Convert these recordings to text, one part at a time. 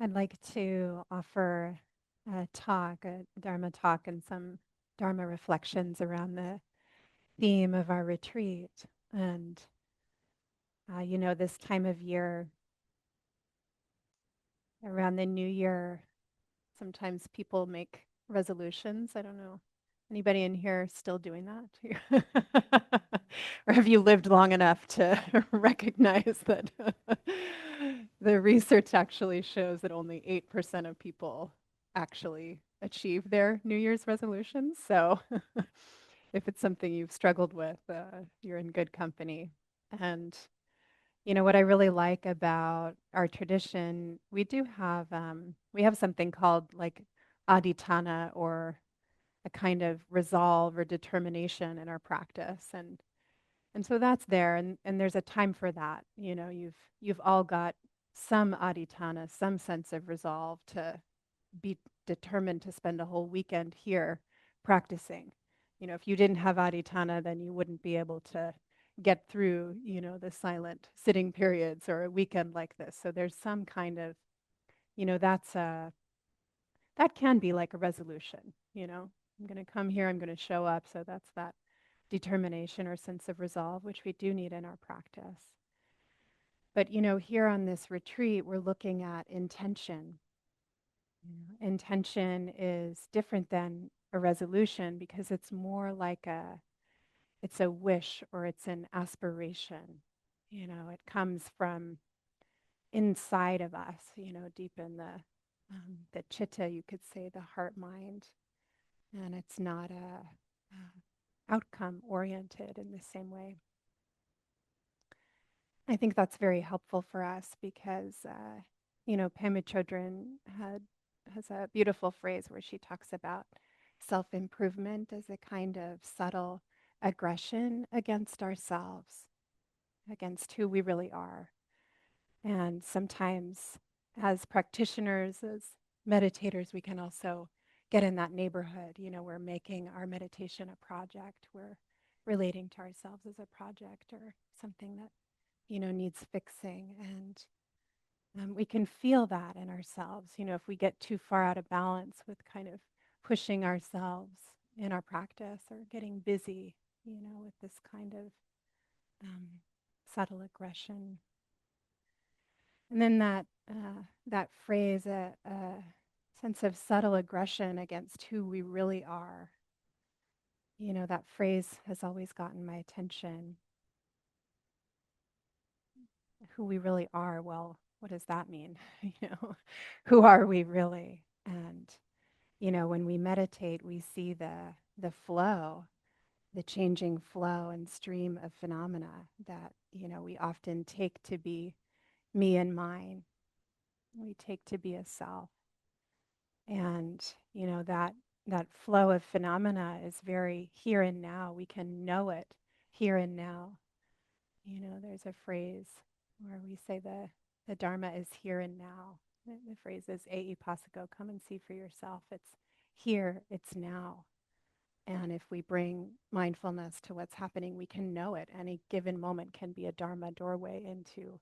I'd like to offer a talk, a Dharma talk, and some Dharma reflections around the theme of our retreat. And, this time of year, around the new year, sometimes people make resolutions. I don't know. Anybody in here still doing that? Or have you lived long enough to recognize that the research actually shows that only 8% of people actually achieve their New Year's resolutions? So if it's something you've struggled with, you're in good company. And what I really like about our tradition, we have something called like aditana, or a kind of resolve or determination in our practice. And so that's there, and there's a time for that. You've all got some aditana, some sense of resolve to be determined to spend a whole weekend here practicing. If you didn't have aditana, then you wouldn't be able to get through, the silent sitting periods or a weekend like this. So there's some kind of, that's that can be like a resolution. I'm going to come here, I'm going to show up. So that's that determination or sense of resolve, which we do need in our practice. But, here on this retreat, we're looking at intention. Intention is different than a resolution because it's more like it's a wish or it's an aspiration. It comes from inside of us, deep in the chitta, you could say, the heart mind. And it's not outcome oriented in the same way. I think that's very helpful for us because, Pema Chodron has a beautiful phrase where she talks about self-improvement as a kind of subtle aggression against ourselves, against who we really are. And sometimes as practitioners, as meditators, we can also get in that neighborhood. We're making our meditation a project. We're relating to ourselves as a project or something that, needs fixing. And we can feel that in ourselves. If we get too far out of balance with kind of pushing ourselves in our practice or getting busy, with this kind of um, subtle aggression. And then that phrase, a sense of subtle aggression against who we really are. That phrase has always gotten my attention. Who we really are. Well, what does that mean? Who are we really? And when we meditate, we see the flow, the changing flow and stream of phenomena that we often take to be me and mine. We take to be a self. And, that flow of phenomena is very here and now. We can know it here and now. There's a phrase where we say the Dharma is here and now. The phrase is e passago, come and see for yourself. It's here, it's now. And if we bring mindfulness to what's happening, we can know it. Any given moment can be a Dharma doorway into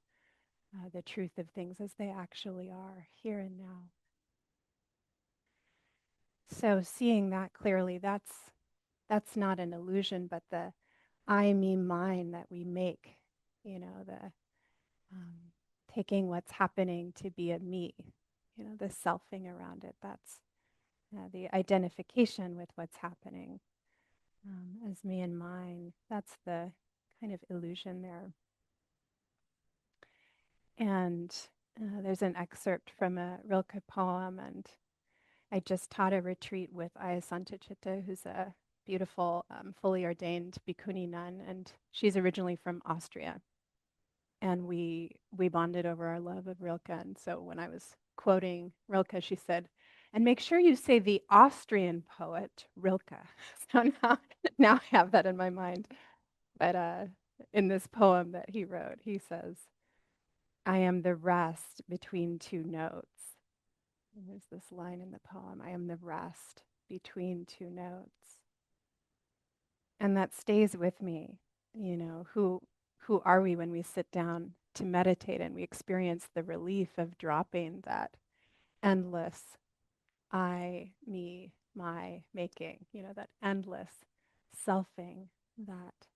the truth of things as they actually are, here and now. So seeing that clearly, that's not an illusion, but the I, me, mine that we make, the um, taking what's happening to be a me, the selfing around it. That's the identification with what's happening as me and mine. That's the kind of illusion there. And there's an excerpt from a Rilke poem, and I just taught a retreat with Ayasanta Chitta, who's a beautiful, fully ordained bhikkhuni nun, and she's originally from Austria. And we bonded over our love of Rilke. And so when I was quoting Rilke, she said, "And make sure you say the Austrian poet Rilke." So now I have that in my mind. But in this poem that he wrote, he says, "I am the rest between two notes." And there's this line in the poem, "I am the rest between two notes." And that stays with me. Who are we when we sit down to meditate and we experience the relief of dropping that endless I, me, my making, that endless selfing that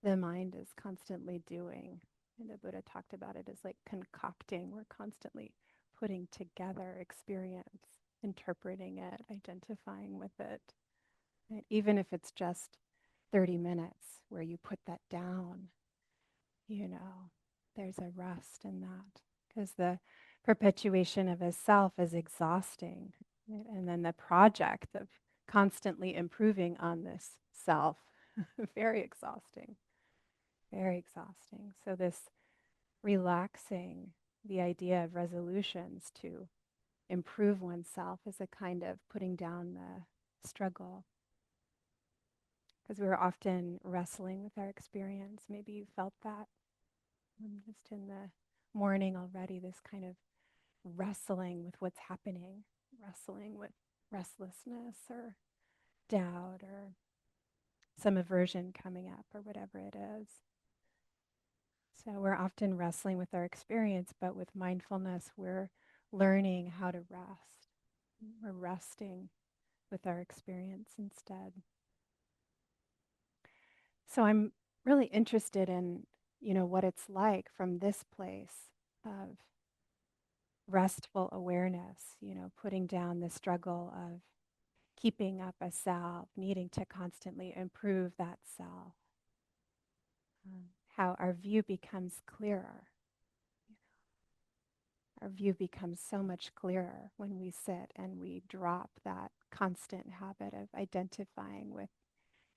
the mind is constantly doing. And the Buddha talked about it as like concocting. We're constantly putting together experience, interpreting it, identifying with it. And even if it's just 30 minutes where you put that down, you know, there's a rest in that. Because the perpetuation of a self is exhausting. Right? And then the project of constantly improving on this self, very exhausting, very exhausting. So this relaxing the idea of resolutions to improve oneself is a kind of putting down the struggle. Because we're often wrestling with our experience. Maybe you felt that just in the morning already, this kind of wrestling with what's happening, wrestling with restlessness or doubt or some aversion coming up or whatever it is. So we're often wrestling with our experience, but with mindfulness, we're learning how to rest. We're resting with our experience instead. So I'm really interested in, what it's like from this place of restful awareness, putting down the struggle of keeping up a self, needing to constantly improve that self, how our view becomes clearer. Our view becomes so much clearer when we sit and we drop that constant habit of identifying with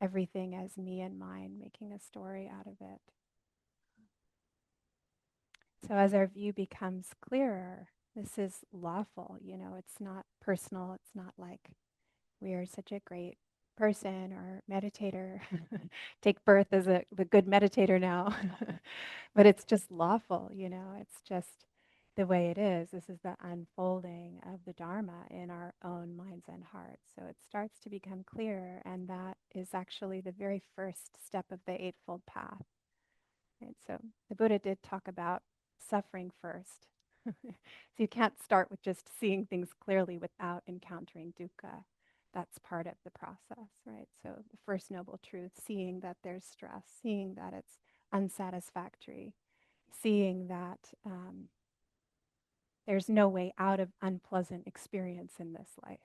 everything as me and mine, making a story out of it. So as our view becomes clearer, this is lawful, it's not personal, it's not like we are such a great person or meditator, take birth as the good meditator now. But it's just lawful, it's just the way it is. This is the unfolding of the Dharma in our own minds and hearts. So it starts to become clear, and that is actually the very first step of the Eightfold Path. Right? So the Buddha did talk about suffering first. So you can't start with just seeing things clearly without encountering dukkha. That's part of the process, right? So the first noble truth, seeing that there's stress, seeing that it's unsatisfactory, seeing that there's no way out of unpleasant experience in this life.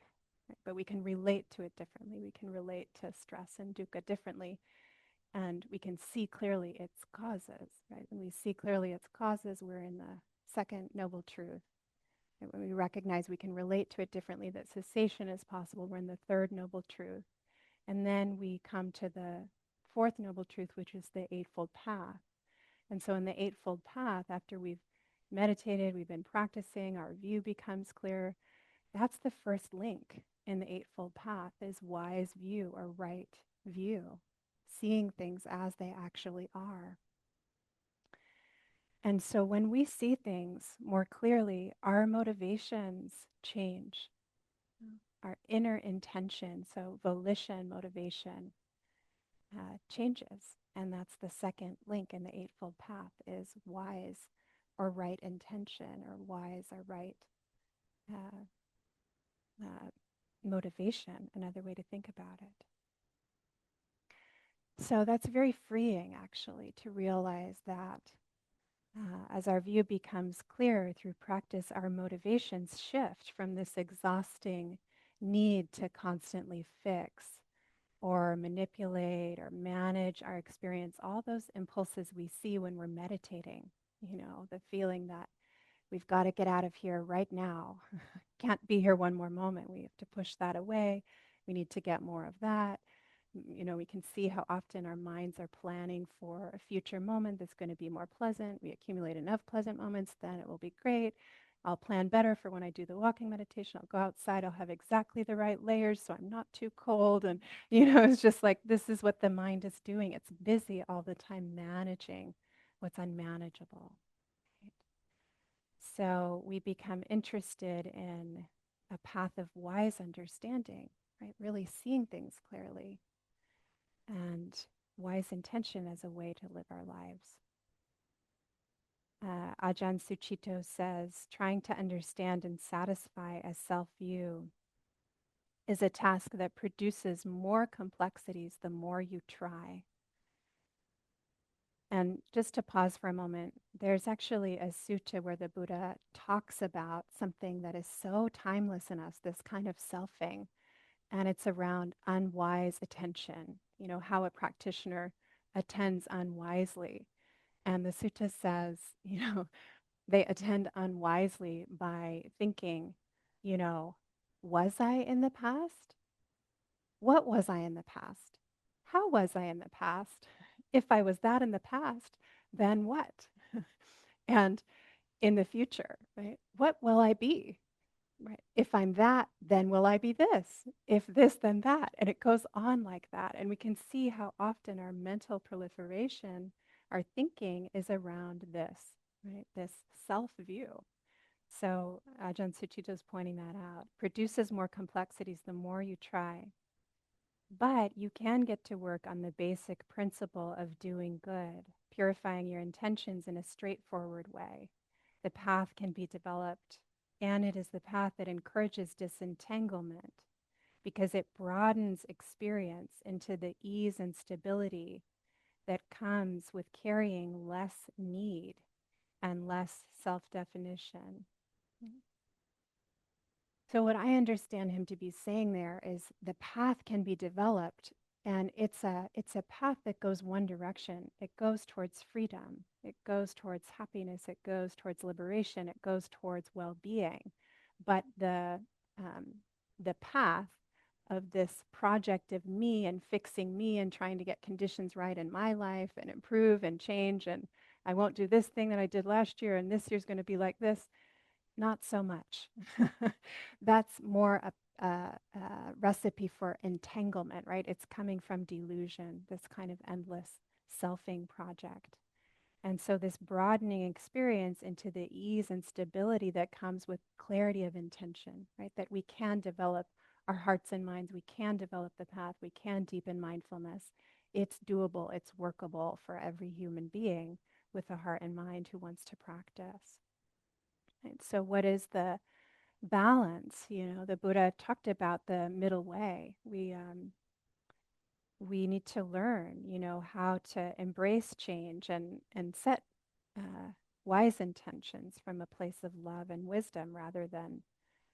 Right? But we can relate to it differently. We can relate to stress and dukkha differently, and we can see clearly its causes, right? When we see clearly its causes, we're in the second noble truth. And when we recognize we can relate to it differently, that cessation is possible, we're in the third noble truth. And then we come to the fourth noble truth, which is the Eightfold Path. And so in the Eightfold Path, after we've meditated, we've been practicing, our view becomes clear. That's the first link in the Eightfold Path, is wise view or right view, seeing things as they actually are. And so when we see things more clearly, our motivations change. Our inner intention, so volition, motivation, changes. And that's the second link in the Eightfold Path, is wise or right intention, or wise or right uh, motivation, another way to think about it. So that's very freeing, actually, to realize that as our view becomes clearer through practice, our motivations shift from this exhausting need to constantly fix or manipulate or manage our experience, all those impulses we see when we're meditating, the feeling that we've got to get out of here right now. Can't be here one more moment. We have to push that away. We need to get more of that. We can see how often our minds are planning for a future moment that's going to be more pleasant. We accumulate enough pleasant moments, then it will be great. I'll plan better for when I do the walking meditation. I'll go outside. I'll have exactly the right layers so I'm not too cold. And, it's just like this is what the mind is doing. It's busy all the time managing what's unmanageable. Right? So we become interested in a path of wise understanding, right? Really seeing things clearly, and wise intention as a way to live our lives. Ajahn Suchito says, trying to understand and satisfy a self view is a task that produces more complexities the more you try. And just to pause for a moment, there's actually a sutta where the Buddha talks about something that is so timeless in us, this kind of selfing, and it's around unwise attention, how a practitioner attends unwisely. And the sutta says, they attend unwisely by thinking, you know, was I in the past? What was I in the past? How was I in the past? If I was that in the past, then what? And in the future, right? What will I be? Right. If I'm that, then will I be this? If this, then that. And it goes on like that. And we can see how often our mental proliferation, our thinking is around this, right? This self view. So Ajahn Suchita is pointing that out. Produces more complexities the more you try. But you can get to work on the basic principle of doing good, purifying your intentions in a straightforward way. The path can be developed, and it is the path that encourages disentanglement because it broadens experience into the ease and stability that comes with carrying less need and less self definition. So, what I understand him to be saying there is the path can be developed, and it's a path that goes one direction. It goes towards freedom. It goes towards happiness. It goes towards liberation. It goes towards well-being. But um, the path of this project of me and fixing me and trying to get conditions right in my life and improve and change, and I won't do this thing that I did last year, and this year's going to be like this. Not so much. That's more a recipe for entanglement, right? It's coming from delusion, this kind of endless selfing project. And so, this broadening experience into the ease and stability that comes with clarity of intention, right? That we can develop our hearts and minds, we can develop the path, we can deepen mindfulness. It's doable, it's workable for every human being with a heart and mind who wants to practice. Right? So, what is the balance? The Buddha talked about the middle way. We need to learn, how to embrace change and set wise intentions from a place of love and wisdom rather than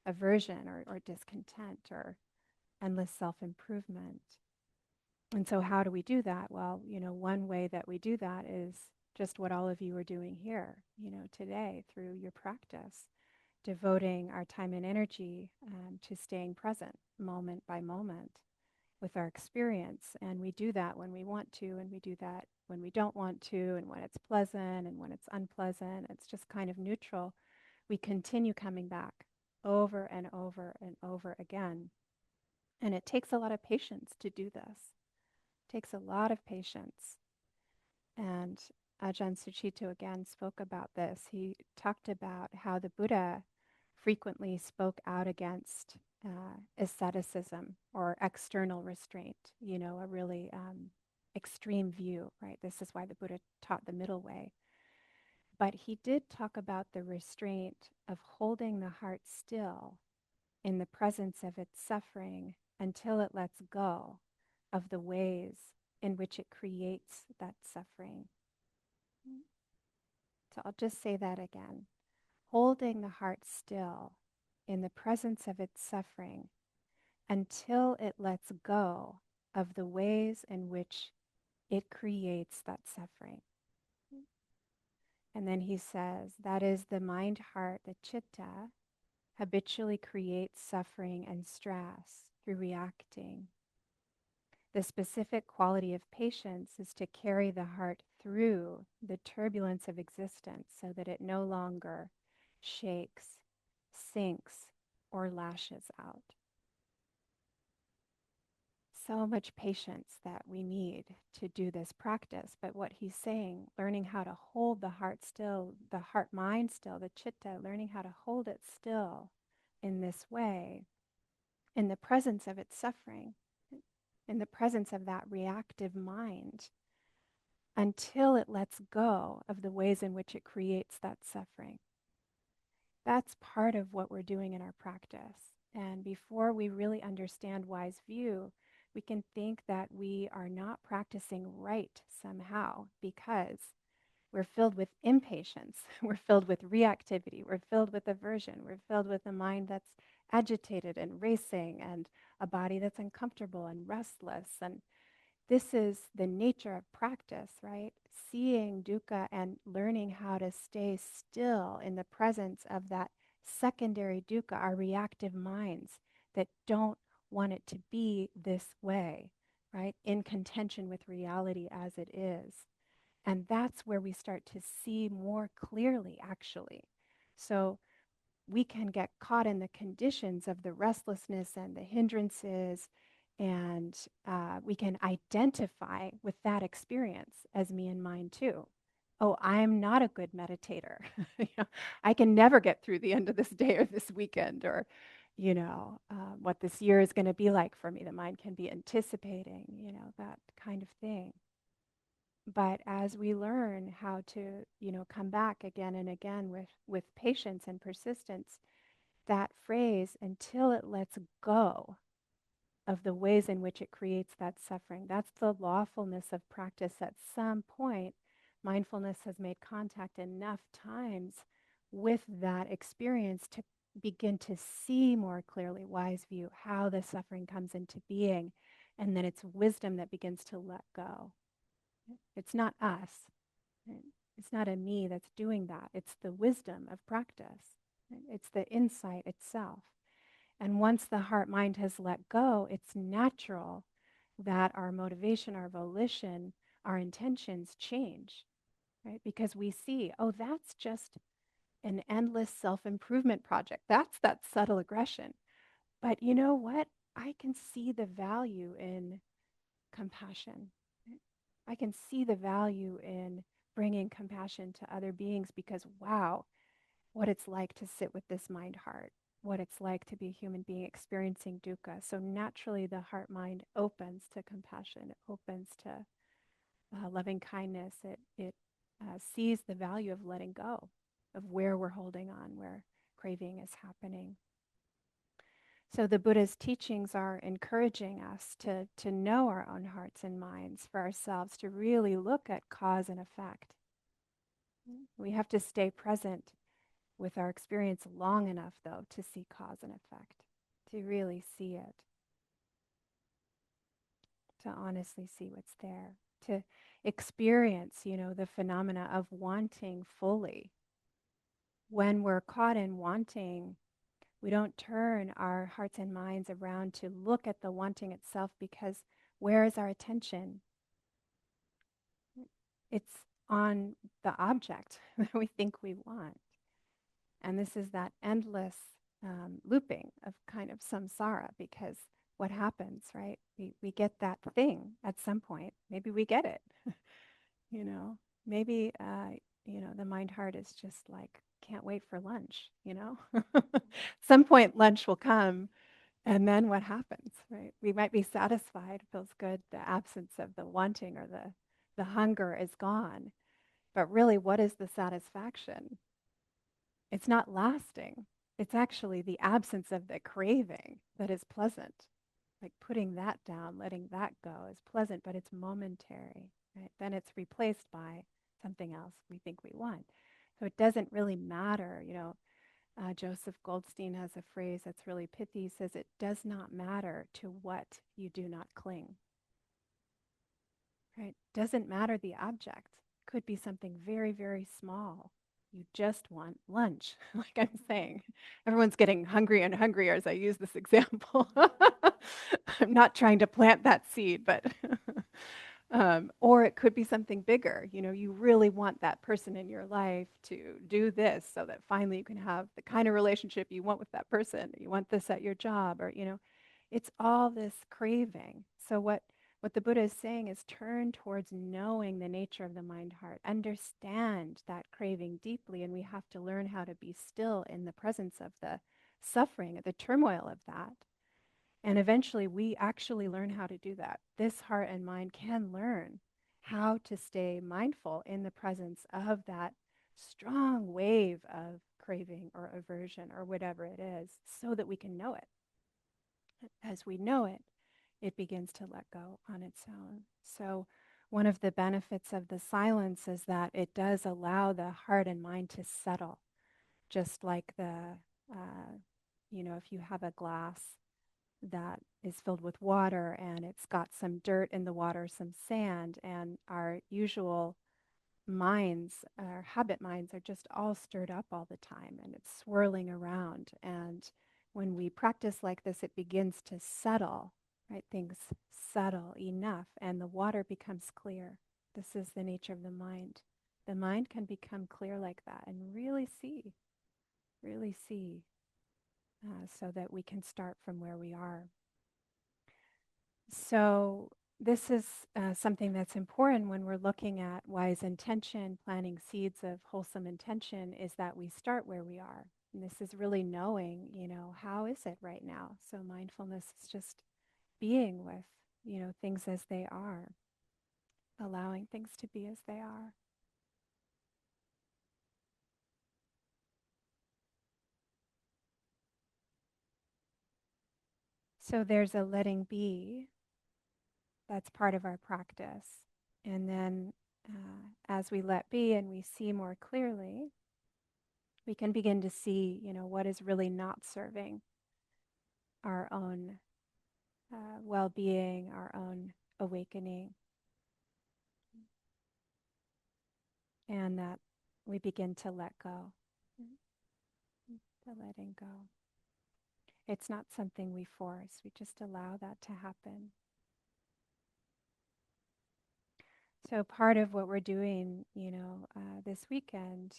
aversion or discontent or endless self-improvement. And so, how do we do that? Well, one way that we do that is just what all of you are doing here, today through your practice, devoting our time and energy to staying present moment by moment with our experience. And we do that when we want to, and we do that when we don't want to, and when it's pleasant and when it's unpleasant. It's just kind of neutral. We continue coming back over and over and over again. And it takes a lot of patience to do this. It takes a lot of patience. And Ajahn Suchito again spoke about this. He talked about how the Buddha frequently spoke out against asceticism or external restraint, a really extreme view, right? This is why the Buddha taught the middle way. But he did talk about the restraint of holding the heart still in the presence of its suffering until it lets go of the ways in which it creates that suffering. So I'll just say that again. Holding the heart still in the presence of its suffering until it lets go of the ways in which it creates that suffering. And then he says, that is the mind heart, the chitta, habitually creates suffering and stress through reacting. The specific quality of patience is to carry the heart through the turbulence of existence so that it no longer shakes, sinks, or lashes out. So much patience that we need to do this practice. But what he's saying, learning how to hold the heart still, the heart mind still, the chitta, learning how to hold it still in this way, in the presence of its suffering, in the presence of that reactive mind, until it lets go of the ways in which it creates that suffering. That's part of what we're doing in our practice. And before we really understand wise view, we can think that we are not practicing right somehow because we're filled with impatience, we're filled with reactivity, we're filled with aversion, we're filled with a mind that's agitated and racing and a body that's uncomfortable and restless. And this is the nature of practice, right? Seeing dukkha and learning how to stay still in the presence of that secondary dukkha, our reactive minds that don't want it to be this way, right? In contention with reality as it is. And that's where we start to see more clearly, actually. So we can get caught in the conditions of the restlessness and the hindrances, and we can identify with that experience as me and mine too. Oh, I'm not a good meditator. You know, I can never get through the end of this day or this weekend, or what this year is going to be like for me. The mind can be anticipating, that kind of thing. But as we learn how to, come back again and again with patience and persistence, that phrase, until it lets go of the ways in which it creates that suffering, that's the lawfulness of practice. At some point, mindfulness has made contact enough times with that experience to begin to see more clearly, wise view, how the suffering comes into being. And then it's wisdom that begins to let go. It's not us. It's not a me that's doing that. It's the wisdom of practice. It's the insight itself. And once the heart mind has let go, it's natural that our motivation, our volition, our intentions change, right? Because we see, oh, that's just an endless self-improvement project. That's that subtle aggression. But you know what? I can see the value in compassion. I can see the value in bringing compassion to other beings because, wow, what it's like to sit with this mind heart, what it's like to be a human being experiencing dukkha. So naturally, the heart mind opens to compassion, it opens to loving kindness. It sees the value of letting go, of where we're holding on, where craving is happening. So the Buddha's teachings are encouraging us to know our own hearts and minds for ourselves, to really look at cause and effect. We have to stay present with our experience long enough, though, to see cause and effect, to really see it, to honestly see what's there, to experience, the phenomena of wanting fully. When we're caught in wanting, we don't turn our hearts and minds around to look at the wanting itself, because where is our attention? It's on the object that we think we want. And this is that endless looping of kind of samsara, because what happens, right? We get that thing at some point. Maybe we get it, you know. Maybe, the mind heart is just like, can't wait for lunch, Some point lunch will come, and then what happens, right? We might be satisfied, feels good, the absence of the wanting or the hunger is gone. But really, what is the satisfaction? It's not lasting. It's actually the absence of the craving that is pleasant. Like putting that down, letting that go is pleasant, but it's momentary, right? Then it's replaced by something else we think we want. So it doesn't really matter, Joseph Goldstein has a phrase that's really pithy. He says, it does not matter to what you do not cling, right? Doesn't matter the object. Could be something very, very small. You just want lunch, like I'm saying. Everyone's getting hungry and hungrier as I use this example. I'm not trying to plant that seed, but or it could be something bigger. You really want that person in your life to do this so that finally you can have the kind of relationship you want with that person. You want this at your job, or, it's all this craving. So what the Buddha is saying is turn towards knowing the nature of the mind heart, understand that craving deeply, and we have to learn how to be still in the presence of the suffering, the turmoil of that. And eventually we actually learn how to do that. This heart and mind can learn how to stay mindful in the presence of that strong wave of craving or aversion or whatever it is so that we can know it. As we know it, it begins to let go on its own. So, one of the benefits of the silence is that it does allow the heart and mind to settle, just like if you have a glass that is filled with water and it's got some dirt in the water, some sand, and our usual minds, our habit minds, are just all stirred up all the time and it's swirling around. And when we practice like this, it begins to settle, right? Things settle enough and the water becomes clear. This is the nature of the mind. The mind can become clear like that and really see, so that we can start from where we are. So this is something that's important when we're looking at wise intention, planting seeds of wholesome intention, is that we start where we are. And this is really knowing, how is it right now? So mindfulness is just being with, things as they are, allowing things to be as they are. So there's a letting be that's part of our practice. And then as we let be and we see more clearly, we can begin to see, what is really not serving our own well-being, our own awakening, and that we begin to let go, the letting go. It's not something we force. We just allow that to happen. So part of what we're doing, this weekend,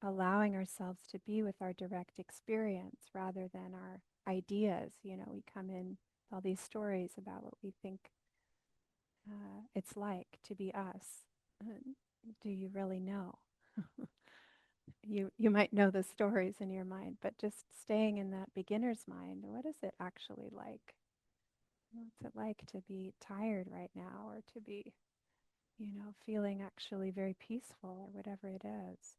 allowing ourselves to be with our direct experience rather than our ideas. We come in with all these stories about what we think it's like to be us. Do you really know? You might know the stories in your mind, but just staying in that beginner's mind, what is it actually like? What's it like to be tired right now or to be, feeling actually very peaceful or whatever it is?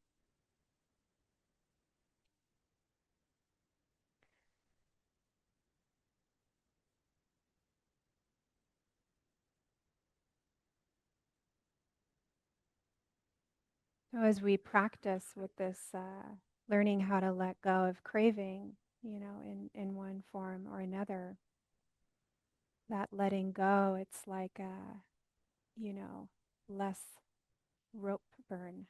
So as we practice with this, learning how to let go of craving, in one form or another, that letting go, it's like less rope burn.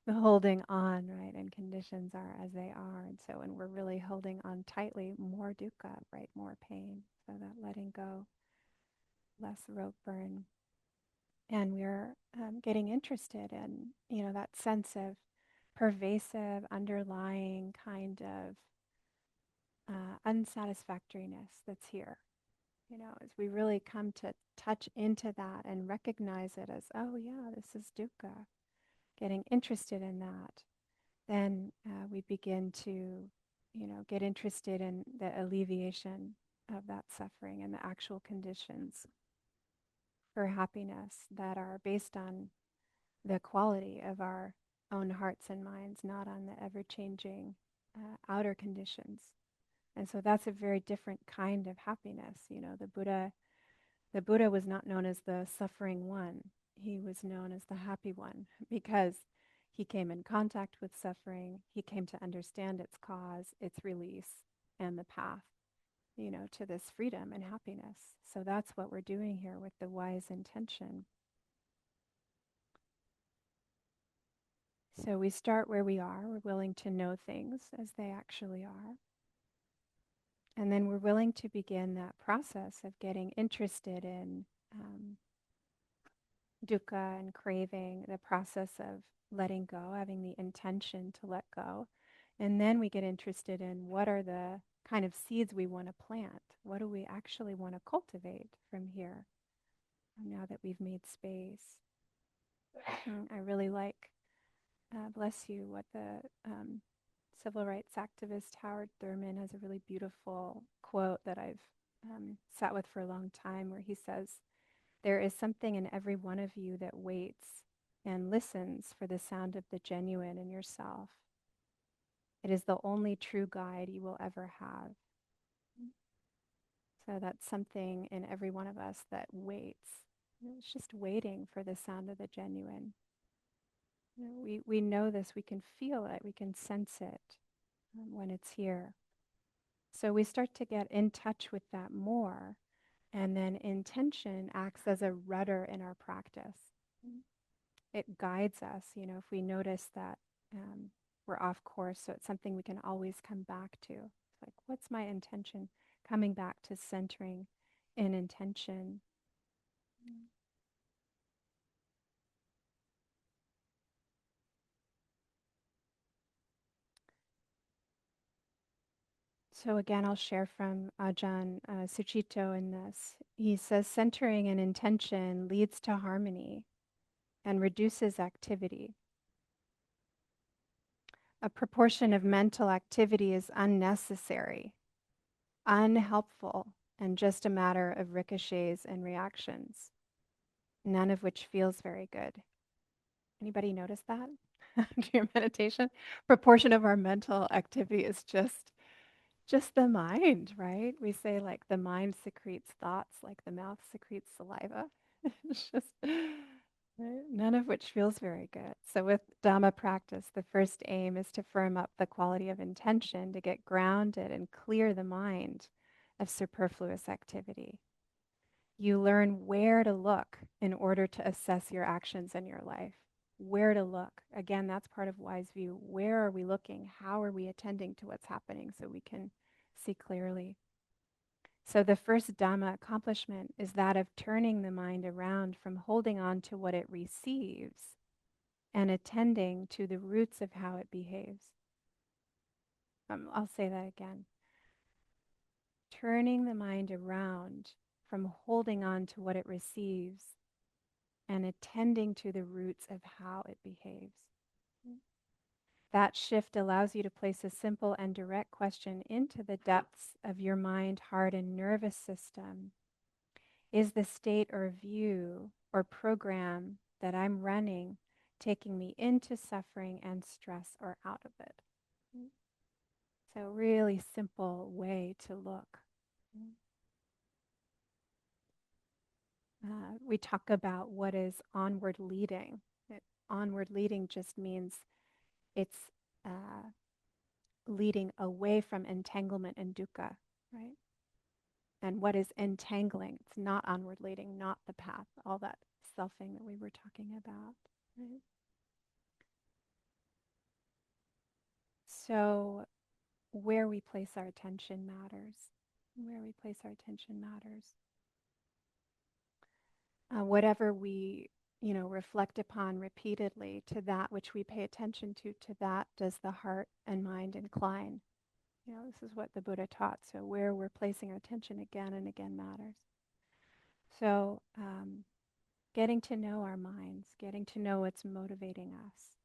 The holding on, right? And conditions are as they are. And so when we're really holding on tightly, more dukkha, right? More pain. So that letting go, less rope burn. And we're getting interested in, that sense of pervasive, underlying kind of unsatisfactoriness that's here. As we really come to touch into that and recognize it as, oh yeah, this is dukkha, getting interested in that, then we begin to, get interested in the alleviation of that suffering and the actual conditions for happiness that are based on the quality of our own hearts and minds, not on the ever-changing outer conditions. And so that's a very different kind of happiness. The Buddha was not known as the suffering one. He was known as the happy one because he came in contact with suffering. He came to understand its cause, its release, and the path, to this freedom and happiness. So that's what we're doing here with the wise intention. So we start where we are. We're willing to know things as they actually are. And then we're willing to begin that process of getting interested in dukkha and craving, the process of letting go, having the intention to let go. And then we get interested in what are the kind of seeds we want to plant? What do we actually want to cultivate from here now that we've made space? I really like, bless you, what the civil rights activist Howard Thurman has a really beautiful quote that I've sat with for a long time where he says, There is something in every one of you that waits and listens for the sound of the genuine in yourself. It is the only true guide you will ever have. So that's something in every one of us that waits. It's just waiting for the sound of the genuine. We know this, we can feel it, we can sense it when it's here. So we start to get in touch with that more. And then intention acts as a rudder in our practice. It guides us, if we notice that we're off course. So it's something we can always come back to. It's like, what's my intention? Coming back to centering in intention. So again, I'll share from Ajahn Suchito in this. He says, centering in intention leads to harmony and reduces activity. A proportion of mental activity is unnecessary, unhelpful, and just a matter of ricochets and reactions, none of which feels very good. Anybody notice that during your meditation? Proportion of our mental activity is just the mind, right? We say like the mind secretes thoughts like the mouth secretes saliva. It's just right? None of which feels very good. So with Dhamma practice, the first aim is to firm up the quality of intention, to get grounded and clear the mind of superfluous activity. You learn where to look in order to assess your actions in your life. Where to look. Again, that's part of wise view. Where are we looking? How are we attending to what's happening so we can see clearly? So the first Dhamma accomplishment is that of turning the mind around from holding on to what it receives and attending to the roots of how it behaves. I'll say that again. Turning the mind around from holding on to what it receives and attending to the roots of how it behaves. That shift allows you to place a simple and direct question into the depths of your mind, heart, and nervous system. Is the state or view or program that I'm running taking me into suffering and stress or out of it? So, really simple way to look. We talk about what is onward leading. Onward leading just means it's leading away from entanglement and dukkha, right? And what is entangling? It's not onward leading, not the path, all that selfing that we were talking about, right? So where we place our attention matters. Where we place our attention matters. Whatever we, reflect upon repeatedly, to that which we pay attention to that does the heart and mind incline. This is what the Buddha taught. So where we're placing our attention again and again matters. So getting to know our minds, getting to know what's motivating us.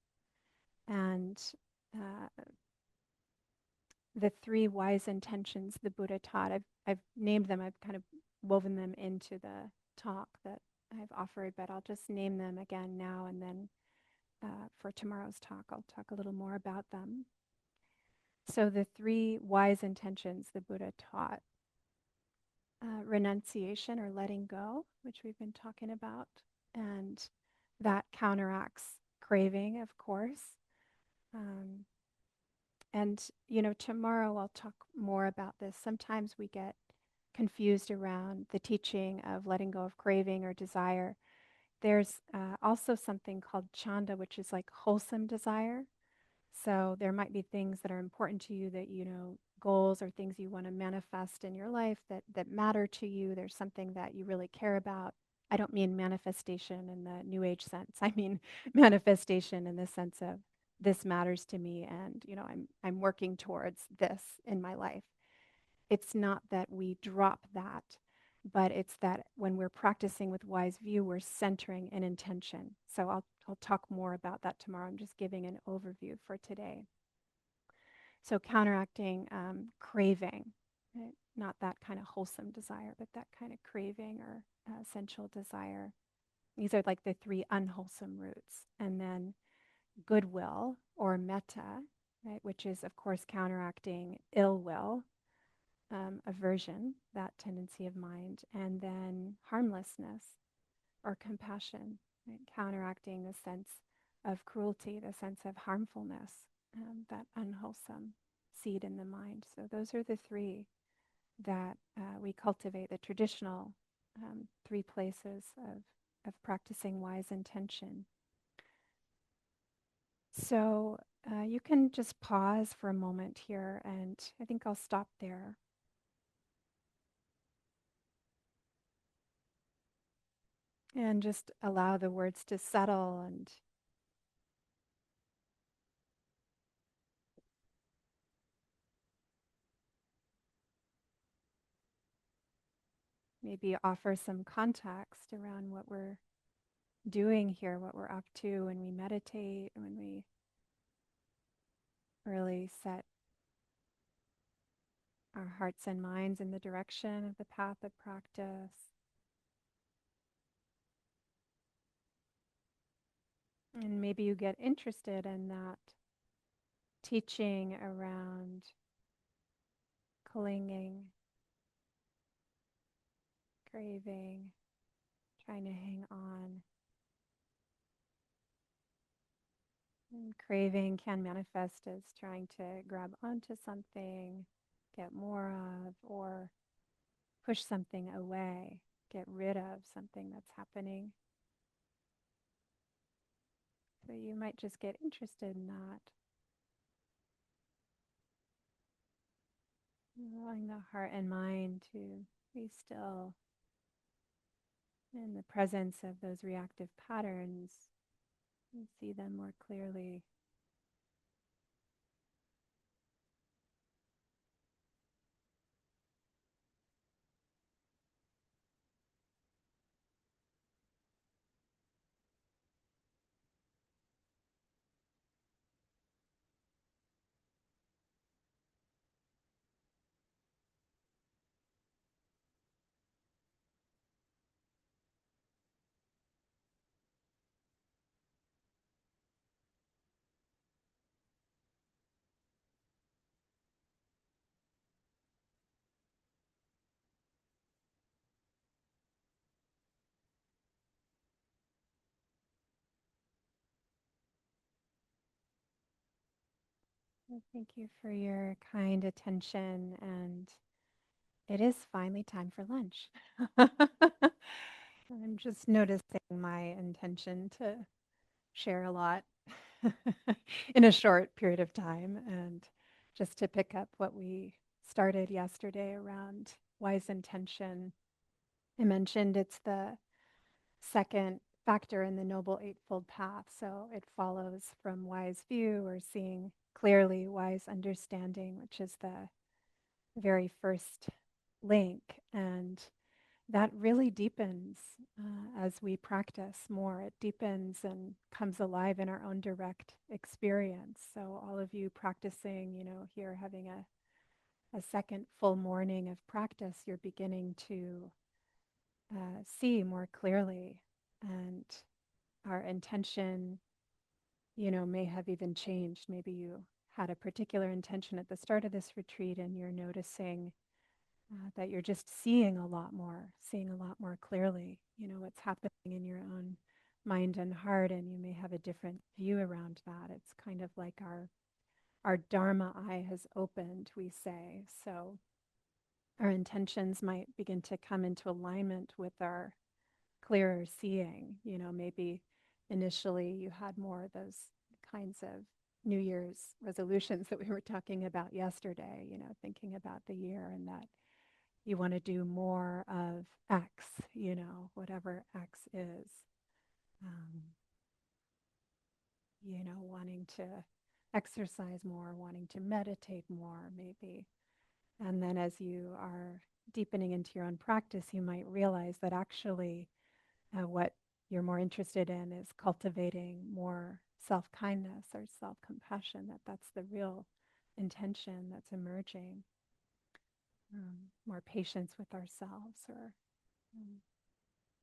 And the three wise intentions the Buddha taught, I've named them, I've kind of woven them into the talk that I've offered, but I'll just name them again now, and then for tomorrow's talk, I'll talk a little more about them. So the three wise intentions the Buddha taught: renunciation or letting go, which we've been talking about, and that counteracts craving, of course. And, tomorrow I'll talk more about this. Sometimes we get confused around the teaching of letting go of craving or desire. There's also something called chanda, which is like wholesome desire. So there might be things that are important to you that, goals or things you want to manifest in your life that matter to you. There's something that you really care about. I don't mean manifestation in the New Age sense. I mean manifestation in the sense of this matters to me, and I'm working towards this in my life. It's not that we drop that, but it's that when we're practicing with wise view, we're centering an intention. So I'll talk more about that tomorrow. I'm just giving an overview for today. So counteracting craving. right? Not that kind of wholesome desire, but that kind of craving or sensual desire. These are like the three unwholesome roots. And then goodwill or metta, right, which is, of course, counteracting ill will, aversion, that tendency of mind, and then harmlessness or compassion, right, counteracting the sense of cruelty, the sense of harmfulness, that unwholesome seed in the mind. So those are the three that we cultivate, the traditional three places of practicing wise intention. So you can just pause for a moment here, and I think I'll stop there. And just allow the words to settle and maybe offer some context around what we're doing here, what we're up to when we meditate, when we really set our hearts and minds in the direction of the path of practice. And maybe you get interested in that teaching around clinging, craving, trying to hang on. And craving can manifest as trying to grab onto something, get more of, or push something away, get rid of something that's happening. So you might just get interested in that, allowing the heart and mind to be still in the presence of those reactive patterns and see them more clearly. Well, thank you for your kind attention, and it is finally time for lunch. I'm just noticing my intention to share a lot in a short period of time, and just to pick up what we started yesterday around wise intention. I mentioned it's the second factor in the Noble Eightfold Path, so it follows from wise view or seeing clearly, wise understanding, which is the very first link. And that really deepens as we practice more. It deepens and comes alive in our own direct experience. So all of you practicing, here having a second full morning of practice, you're beginning to see more clearly. And our intention, may have even changed. Maybe you had a particular intention at the start of this retreat and you're noticing that you're just seeing a lot more clearly, what's happening in your own mind and heart, and you may have a different view around that. It's kind of like our Dharma eye has opened, we say. So our intentions might begin to come into alignment with our clearer seeing. Maybe initially you had more of those kinds of New Year's resolutions that we were talking about yesterday, thinking about the year and that you want to do more of X, whatever X is. Um, wanting to exercise more, wanting to meditate more, maybe. And then as you are deepening into your own practice, you might realize that actually what you're more interested in is cultivating more self-kindness or self-compassion, that's the real intention that's emerging. more patience with ourselves, or um,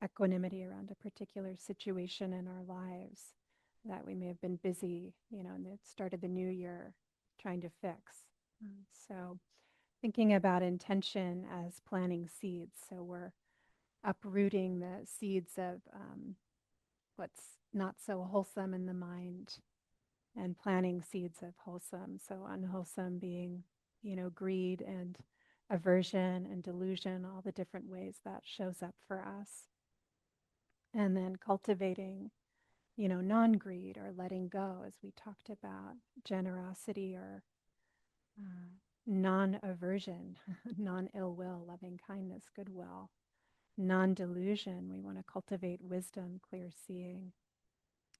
equanimity around a particular situation in our lives that we may have been busy, and it started the new year trying to fix. So thinking about intention as planting seeds. So we're uprooting the seeds of what's not so wholesome in the mind and planting seeds of wholesome. So unwholesome being, greed and aversion and delusion, all the different ways that shows up for us. And then cultivating, non-greed or letting go, as we talked about, generosity or non-aversion, non-ill will, loving kindness, goodwill, non-delusion. We want to cultivate wisdom, clear seeing,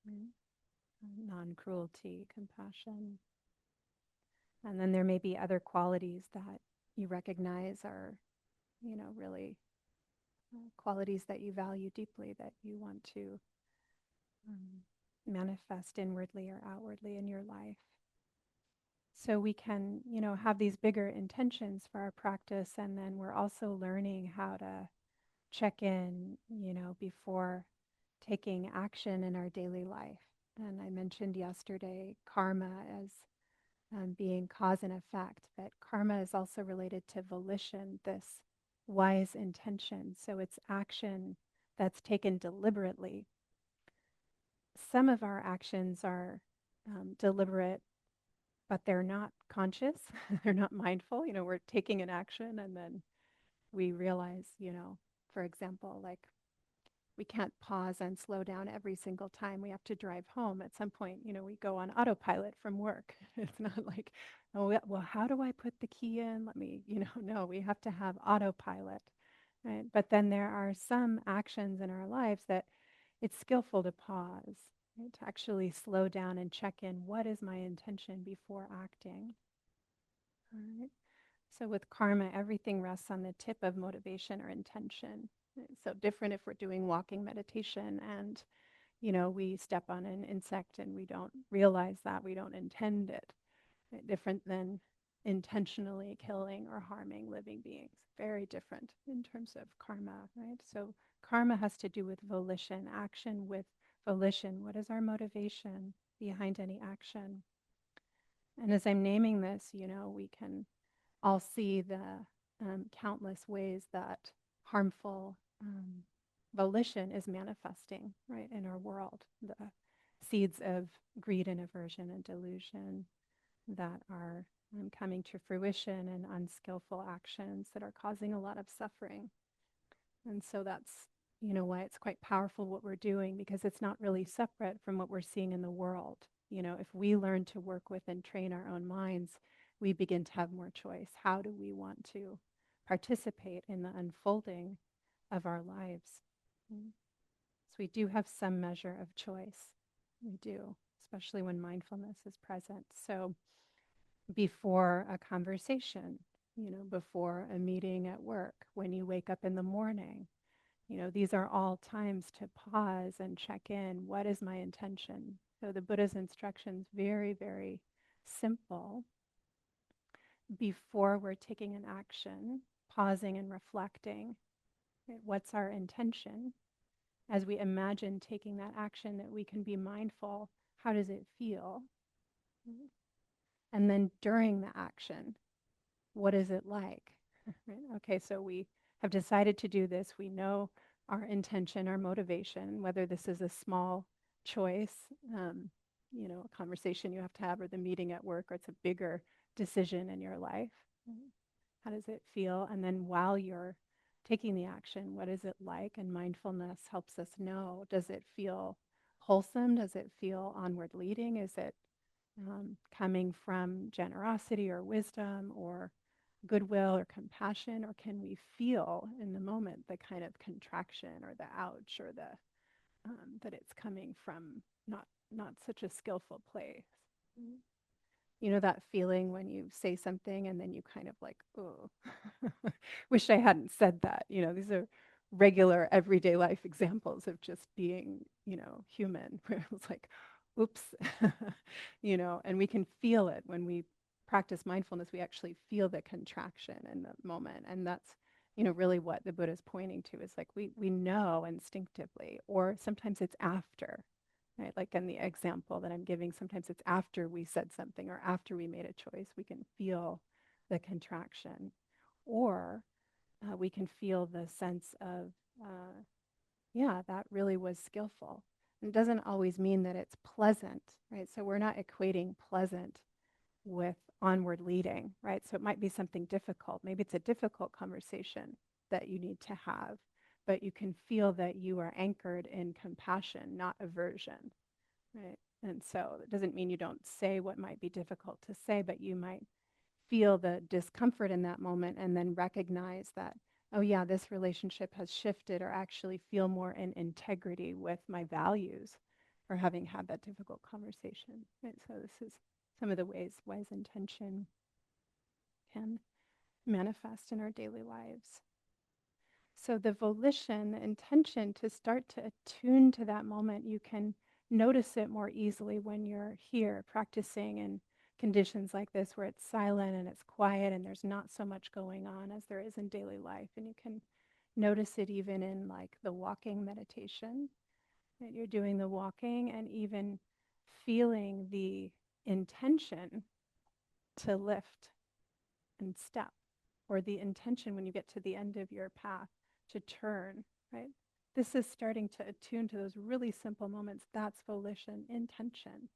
right? Non-cruelty, compassion. And then there may be other qualities that you recognize are, really qualities that you value deeply, that you want to manifest inwardly or outwardly in your life. So we can, have these bigger intentions for our practice, and then we're also learning how to check in, before taking action in our daily life. And I mentioned yesterday karma as being cause and effect, but karma is also related to volition, this wise intention. So it's action that's taken deliberately. Some of our actions are deliberate, but they're not conscious. They're not mindful. We're taking an action and then we realize, for example, like we can't pause and slow down every single time we have to drive home. At some point, we go on autopilot from work. It's not like, oh, well, how do I put the key in? Let me, no, we have to have autopilot, right? But then there are some actions in our lives that it's skillful to pause, right? To actually slow down and check in. What is my intention before acting? All right. So with karma, everything rests on the tip of motivation or intention. So different if we're doing walking meditation and, we step on an insect and we don't realize that, we don't intend it. Different than intentionally killing or harming living beings. Very different in terms of karma, right? So karma has to do with volition, action with volition. What is our motivation behind any action? And as I'm naming this, we can all see the countless ways that harmful volition is manifesting, right, in our world. The seeds of greed and aversion and delusion that are coming to fruition, and unskillful actions that are causing a lot of suffering. And so that's, why it's quite powerful what we're doing, because it's not really separate from what we're seeing in the world. If we learn to work with and train our own minds, we begin to have more choice. How do we want to participate in the unfolding of our lives? So we do have some measure of choice. We do, especially when mindfulness is present. So before a conversation, before a meeting at work, when you wake up in the morning, these are all times to pause and check in. What is my intention? So the Buddha's instructions, very, very simple. Before we're taking an action, pausing and reflecting, what's our intention? As we imagine taking that action, that we can be mindful, how does it feel? And then during the action, what is it like? Right? Okay, so we have decided to do this. We know our intention, our motivation, whether this is a small choice, a conversation you have to have, or the meeting at work, or it's a bigger decision in your life. How does it feel? And then while you're taking the action, what is it like? And mindfulness helps us know, does it feel wholesome? Does it feel onward leading? Is it coming from generosity or wisdom or goodwill or compassion? Or can we feel in the moment the kind of contraction or the ouch, or the that it's coming from not such a skillful place? That feeling when you say something and then you kind of like, oh, wish I hadn't said that. These are regular everyday life examples of just being, human, where it was like, oops, and we can feel it when we practice mindfulness, we actually feel the contraction in the moment. And that's, you know, really what the Buddha is pointing to is like we know instinctively, or sometimes it's after, right? Like in the example that I'm giving, sometimes it's after we said something or after we made a choice, we can feel the contraction. Or we can feel the sense of, yeah, that really was skillful. And it doesn't always mean that it's pleasant, right? So we're not equating pleasant with onward leading, right? So it might be something difficult. Maybe it's a difficult conversation that you need to have, but you can feel that you are anchored in compassion, not aversion, right? And so it doesn't mean you don't say what might be difficult to say, but you might feel the discomfort in that moment and then recognize that, oh yeah, this relationship has shifted, or actually feel more in integrity with my values for having had that difficult conversation. Right? So this is some of the ways wise intention can manifest in our daily lives. So the volition, the intention to start to attune to that moment, you can notice it more easily when you're here practicing in conditions like this where it's silent and it's quiet and there's not so much going on as there is in daily life. And you can notice it even in like the walking meditation, that you're doing the walking and even feeling the intention to lift and step, or the intention when you get to the end of your path to turn, right? This is starting to attune to those really simple moments. That's volition, intention.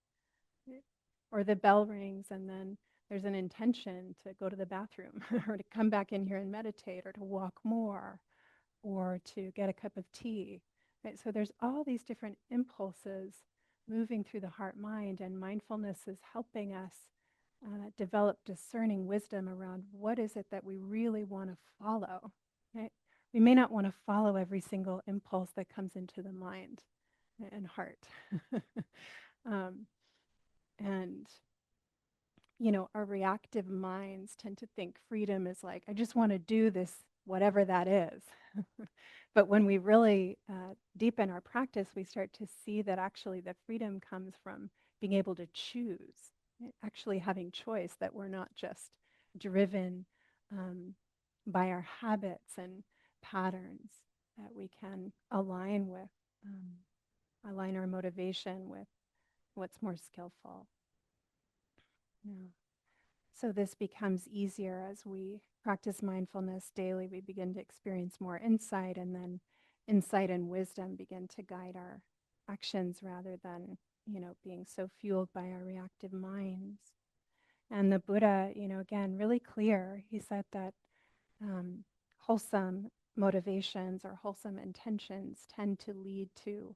Right? Or the bell rings and then there's an intention to go to the bathroom or to come back in here and meditate or to walk more or to get a cup of tea. Right? So there's all these different impulses moving through the heart mind, and mindfulness is helping us develop discerning wisdom around what is it that we really want to follow. Right? We may not want to follow every single impulse that comes into the mind and heart. um, and you know, our reactive minds tend to think freedom is like, I just want to do this, whatever that is. But when we really deepen our practice, we start to see that actually the freedom comes from being able to choose, right? Actually having choice, that we're not just driven um, by our habits and patterns, that we can align with, align our motivation with what's more skillful. Yeah. So this becomes easier as we practice mindfulness daily. We begin to experience more insight, and then insight and wisdom begin to guide our actions rather than, you know, being so fueled by our reactive minds. And the Buddha, you know, again, really clear. He said that wholesome motivations or wholesome intentions tend to lead to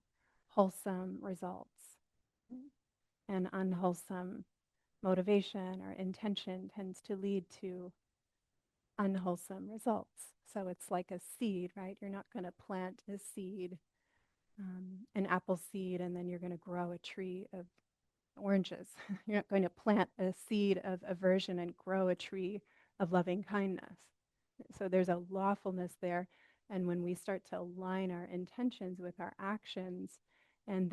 wholesome results, and unwholesome motivation or intention tends to lead to unwholesome results. So it's like a seed, right? You're not going to plant a seed, an apple seed, and then you're going to grow a tree of oranges. You're not going to plant a seed of aversion and grow a tree of loving kindness. So there's a lawfulness there. And when we start to align our intentions with our actions, and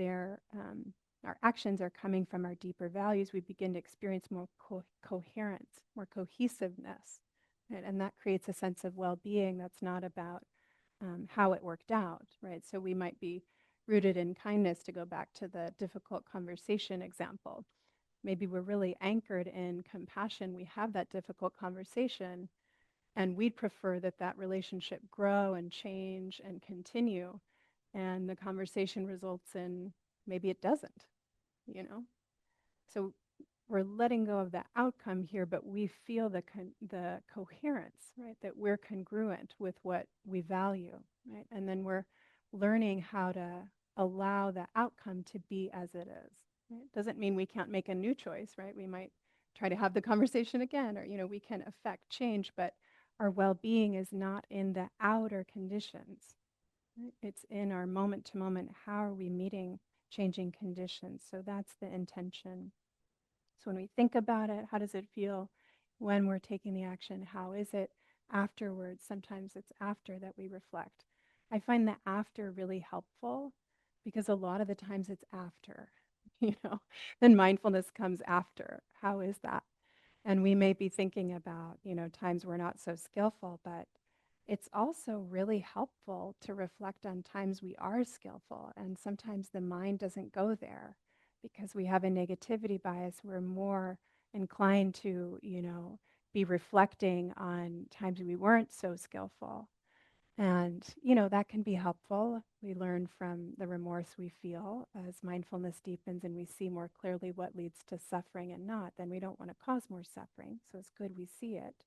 our actions are coming from our deeper values, we begin to experience more coherence, more cohesiveness. Right? And that creates a sense of well-being that's not about how it worked out, right? So we might be rooted in kindness, to go back to the difficult conversation example. Maybe we're really anchored in compassion. We have that difficult conversation, and we'd prefer that that relationship grow and change and continue. And the conversation results in maybe it doesn't, you know? So we're letting go of the outcome here, but we feel the coherence, right? That we're congruent with what we value, right? And then we're learning how to allow the outcome to be as it is. Right? Doesn't mean we can't make a new choice, right? We might try to have the conversation again, or, you know, we can affect change, but our well-being is not in the outer conditions. Right? It's in our moment to moment. How are we meeting changing conditions? So that's the intention. So when we think about it, how does it feel when we're taking the action? How is it afterwards? Sometimes it's after that we reflect. I find the after really helpful, because a lot of the times it's after, you know, then mindfulness comes after. How is that? And we may be thinking about, times we're not so skillful, but it's also really helpful to reflect on times we are skillful. And sometimes the mind doesn't go there because we have a negativity bias. We're more inclined to, be reflecting on times we weren't so skillful. And, that can be helpful. We learn from the remorse we feel as mindfulness deepens and we see more clearly what leads to suffering and not. Then we don't want to cause more suffering. So it's good we see it.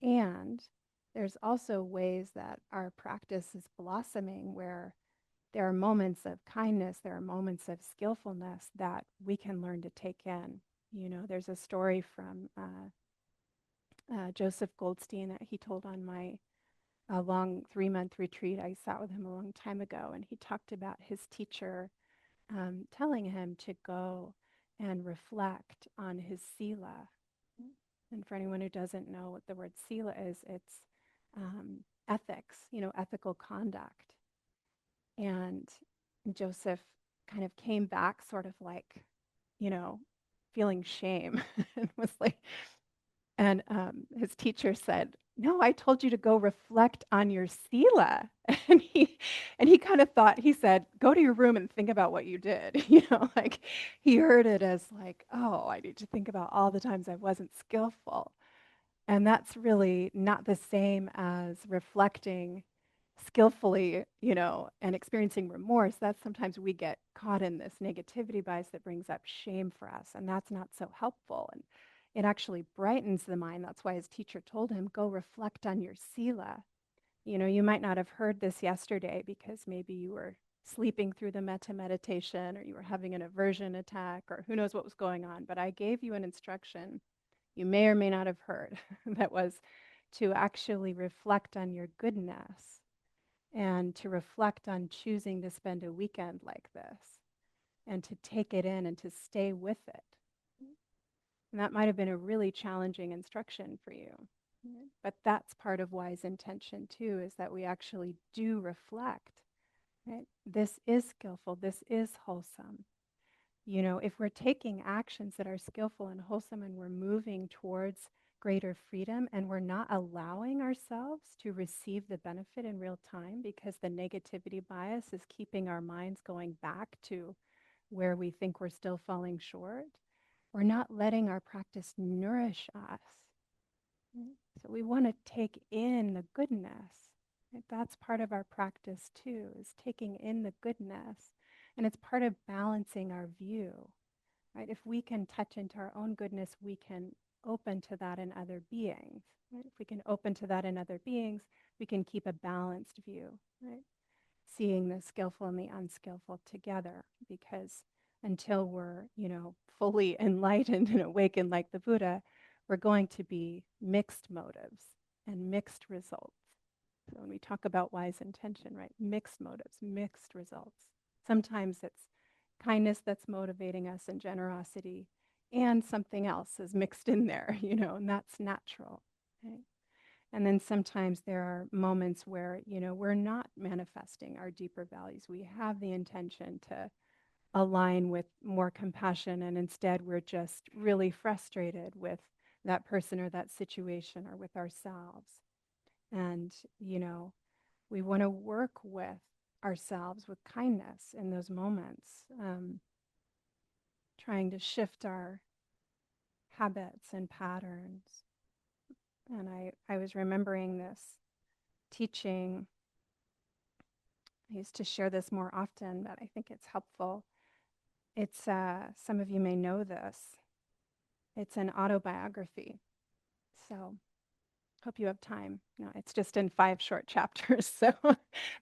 And there's also ways that our practice is blossoming where there are moments of kindness, there are moments of skillfulness that we can learn to take in. There's a story from Joseph Goldstein that he told on my long 3-month retreat. I sat with him a long time ago, and he talked about his teacher telling him to go and reflect on his sila. And for anyone who doesn't know what the word sila is, it's ethics, ethical conduct. And Joseph kind of came back sort of like, you know, feeling shame and was like, and his teacher said, "No, I told you to go reflect on your sila." And he kind of thought, he said, "Go to your room and think about what you did." Like he heard it as like, "Oh, I need to think about all the times I wasn't skillful." And that's really not the same as reflecting skillfully, and experiencing remorse. That's sometimes we get caught in this negativity bias that brings up shame for us, and that's not so helpful. And it actually brightens the mind. That's why his teacher told him, go reflect on your sila. You might not have heard this yesterday because maybe you were sleeping through the metta meditation or you were having an aversion attack or who knows what was going on, but I gave you an instruction you may or may not have heard that was to actually reflect on your goodness and to reflect on choosing to spend a weekend like this and to take it in and to stay with it. And that might have been a really challenging instruction for you. But that's part of wise intention too, is that we actually do reflect, right? This is skillful, this is wholesome. If we're taking actions that are skillful and wholesome and we're moving towards greater freedom and we're not allowing ourselves to receive the benefit in real time because the negativity bias is keeping our minds going back to where we think we're still falling short, we're not letting our practice nourish us. So we want to take in the goodness. Right? That's part of our practice too, is taking in the goodness. And it's part of balancing our view. Right? If we can touch into our own goodness, we can open to that in other beings. Right? If we can open to that in other beings, we can keep a balanced view. Right? Seeing the skillful and the unskillful together, because until we're, fully enlightened and awakened like the Buddha, we're going to be mixed motives and mixed results. So when we talk about wise intention, right, mixed motives, mixed results. Sometimes it's kindness that's motivating us and generosity, and something else is mixed in there, and that's natural. Right? And then sometimes there are moments where, we're not manifesting our deeper values. We have the intention to align with more compassion, and instead we're just really frustrated with that person or that situation or with ourselves. And, we want to work with ourselves with kindness in those moments, trying to shift our habits and patterns. And I was remembering this teaching. I used to share this more often, but I think it's helpful. It's, some of you may know this. It's an autobiography. So hope you have time. No, it's just in 5 short chapters, so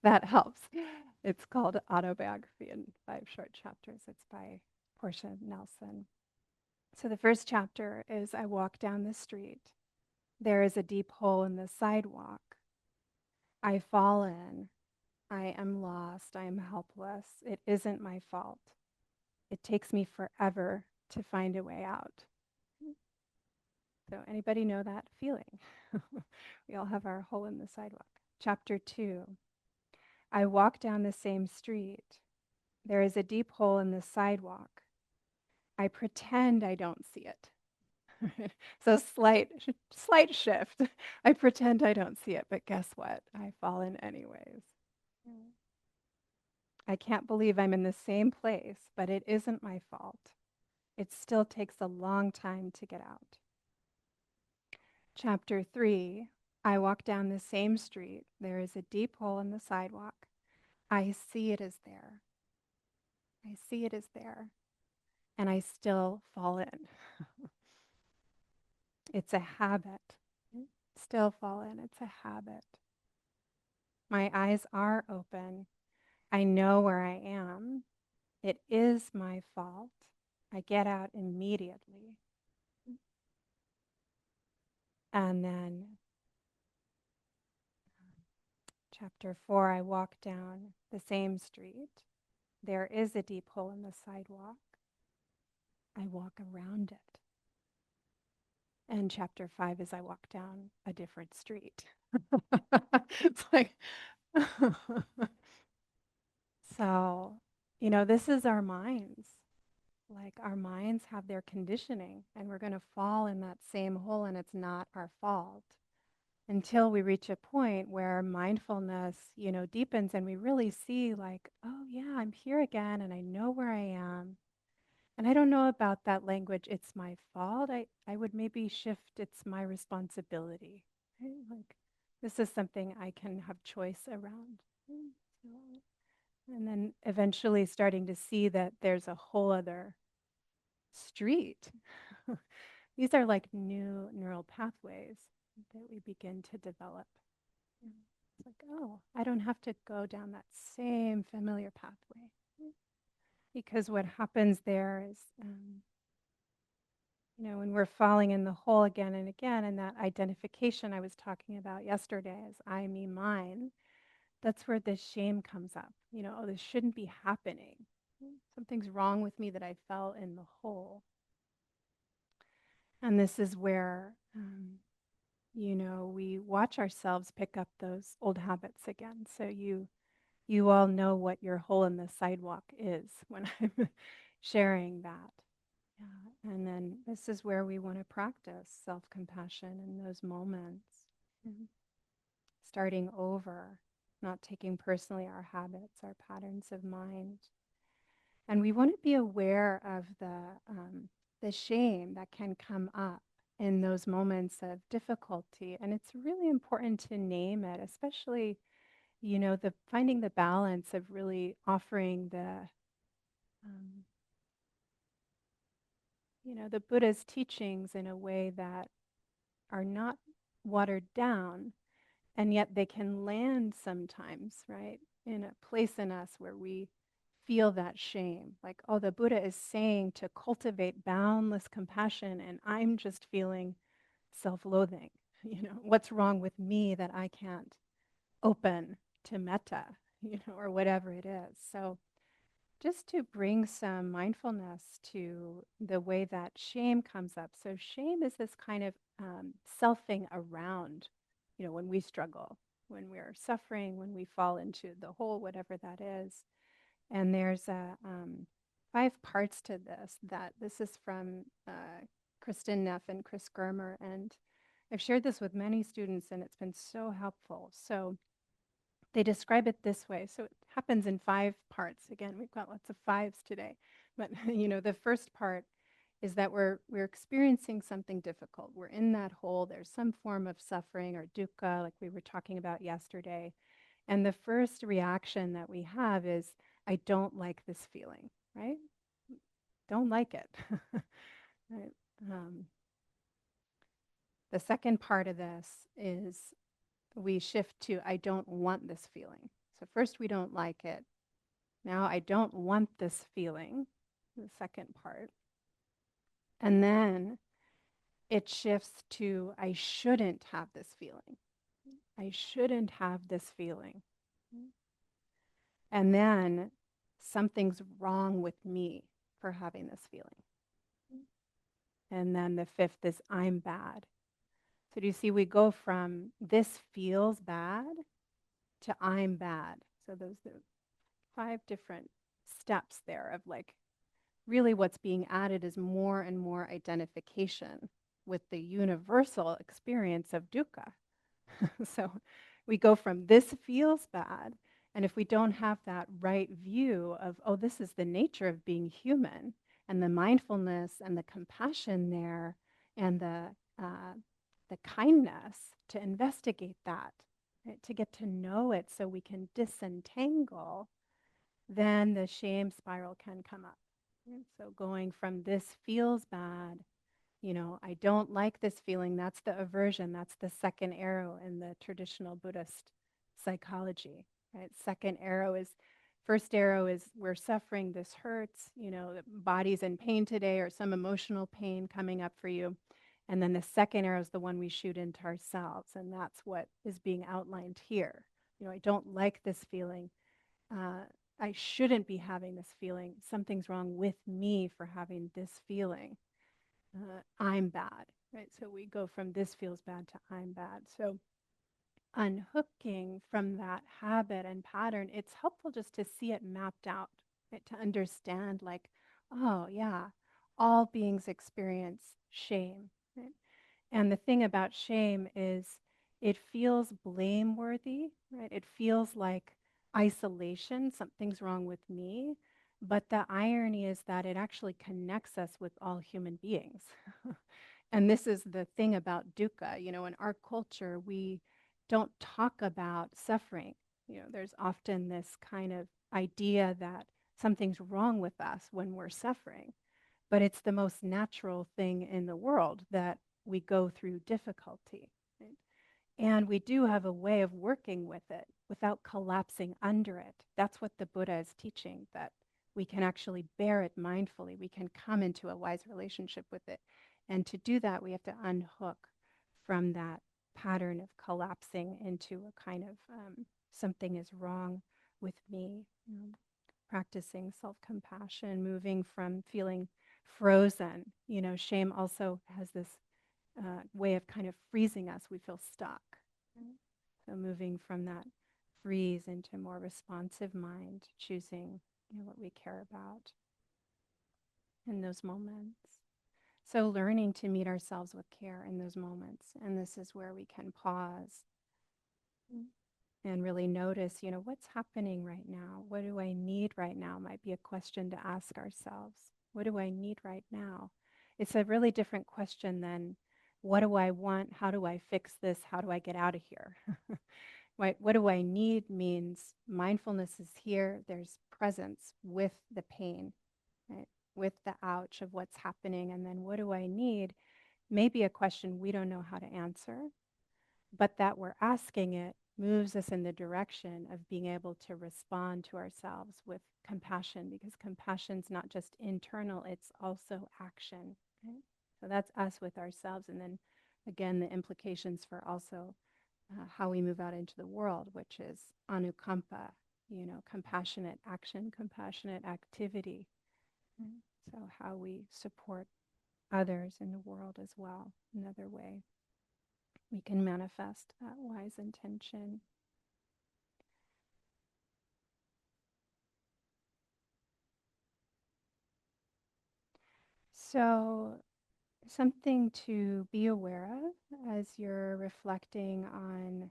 that helps. It's called Autobiography in 5 short chapters. It's by Portia Nelson. So the first chapter is, I walk down the street. There is a deep hole in the sidewalk. I fall in. I am lost. I am helpless. It isn't my fault. It takes me forever to find a way out. So anybody know that feeling? We all have our hole in the sidewalk. Chapter 2. I walk down the same street. There is a deep hole in the sidewalk. I pretend I don't see it. So slight shift. I pretend I don't see it, but guess what? I fall in anyways. Mm. I can't believe I'm in the same place, but it isn't my fault. It still takes a long time to get out. Chapter 3. I walk down the same street. There is a deep hole in the sidewalk. I see it is there. I see it is there. And I still fall in. It's a habit. Still fall in. It's a habit. My eyes are open. I know where I am. It is my fault. I get out immediately. And then, chapter 4, I walk down the same street. There is a deep hole in the sidewalk. I walk around it. And chapter 5 is I walk down a different street. It's like, so, this is our minds. Like our minds have their conditioning, and we're going to fall in that same hole, and it's not our fault until we reach a point where mindfulness, deepens and we really see like, oh yeah, I'm here again and I know where I am. And I don't know about that language, it's my fault. I would maybe shift it's my responsibility. Right? Like this is something I can have choice around. Mm, so- And then eventually starting to see that there's a whole other street. These are like new neural pathways that we begin to develop. Mm. It's like, oh, I don't have to go down that same familiar pathway. Mm. Because what happens there is, when we're falling in the hole again and again, and that identification I was talking about yesterday as I, me, mine, that's where this shame comes up. Oh, this shouldn't be happening. Something's wrong with me that I fell in the hole. And this is where, we watch ourselves pick up those old habits again. So you all know what your hole in the sidewalk is when I'm sharing that. Yeah. And then this is where we want to practice self-compassion in those moments. Mhm. Starting over, not taking personally our habits, our patterns of mind. And we want to be aware of the shame that can come up in those moments of difficulty. And it's really important to name it, especially, the finding the balance of really offering um, the Buddha's teachings in a way that are not watered down, and yet they can land sometimes, right, in a place in us where we feel that shame. Like, oh, the Buddha is saying to cultivate boundless compassion, and I'm just feeling self loathing. What's wrong with me that I can't open to metta, or whatever it is. So, just to bring some mindfulness to the way that shame comes up. So, shame is this kind of selfing around, when we struggle, when we're suffering, when we fall into the hole, whatever that is. And there's 5 parts to this. That this is from Kristen Neff and Chris Germer, and I've shared this with many students, and it's been so helpful. So they describe it this way. So it happens in 5 parts. Again, we've got lots of fives today. But the first part is that we're experiencing something difficult. We're in that hole. There's some form of suffering or dukkha, like we were talking about yesterday. And the first reaction that we have is, I don't like this feeling, right? Don't like it. Right? Um, the second part of this is we shift to, I don't want this feeling. So first we don't like it. Now I don't want this feeling, the second part. And then it shifts to, I shouldn't have this feeling. I shouldn't have this feeling. And then something's wrong with me for having this feeling. And then the fifth is, I'm bad. So do you see, we go from this feels bad to I'm bad. So those are 5 different steps there of like, really what's being added is more and more identification. with the universal experience of dukkha. So we go from this feels bad. And if we don't have that right view of, oh, this is the nature of being human, and the mindfulness and the compassion there, and the kindness to investigate that, right, to get to know it so we can disentangle, then the shame spiral can come up. Right? So going from this feels bad, I don't like this feeling. That's the aversion. That's the second arrow in the traditional Buddhist psychology, right? Second arrow is, first arrow is we're suffering, this hurts, the body's in pain today or some emotional pain coming up for you. And then the second arrow is the one we shoot into ourselves. And that's what is being outlined here. I don't like this feeling. Uh, I shouldn't be having this feeling. Something's wrong with me for having this feeling. I'm bad, right? So we go from this feels bad to I'm bad. So unhooking from that habit and pattern, it's helpful just to see it mapped out, right? To understand, like, oh, yeah, all beings experience shame, right? And the thing about shame is it feels blameworthy, right? It feels like isolation, something's wrong with me. But the irony is that it actually connects us with all human beings. And this is the thing about dukkha. In our culture, we don't talk about suffering. There's often this kind of idea that something's wrong with us when we're suffering. But it's the most natural thing in the world that we go through difficulty. Right? And we do have a way of working with it without collapsing under it. That's what the Buddha is teaching, that we can actually bear it mindfully. We can come into a wise relationship with it. And to do that, we have to unhook from that pattern of collapsing into a kind of something is wrong with me. Practicing self-compassion, moving from feeling frozen. Shame also has this way of kind of freezing us. We feel stuck. Right? So moving from that freeze into more responsive mind, choosing what we care about in those moments. So learning to meet ourselves with care in those moments. And this is where we can pause and really notice, what's happening right now? What do I need right now? Might be a question to ask ourselves. What do I need right now? It's a really different question than what do I want? How do I fix this? How do I get out of here? What do I need means mindfulness is here. There's presence with the pain, right? With the ouch of what's happening. And then what do I need? Maybe a question we don't know how to answer, but that we're asking it moves us in the direction of being able to respond to ourselves with compassion, because compassion's not just internal, it's also action. Right? So that's us with ourselves. And then again, the implications for also how we move out into the world, which is anukampa, compassionate action, compassionate activity. Right? So how we support others in the world as well, another way we can manifest that wise intention. So, something to be aware of as you're reflecting on,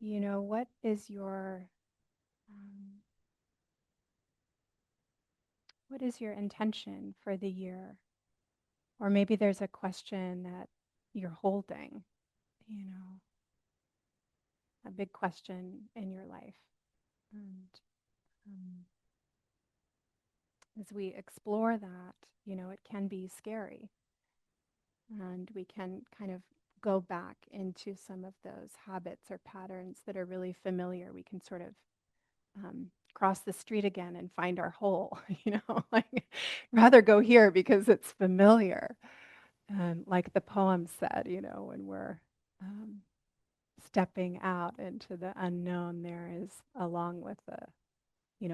what um, what is your intention for the year? Or maybe there's a question that you're holding, you know, a big question in your life. And um, as we explore that, it can be scary. And we can kind of go back into some of those habits or patterns that are really familiar. We can sort of cross the street again and find our hole, like rather go here because it's familiar. Like the poem said, when we're stepping out into the unknown, there is, along with the,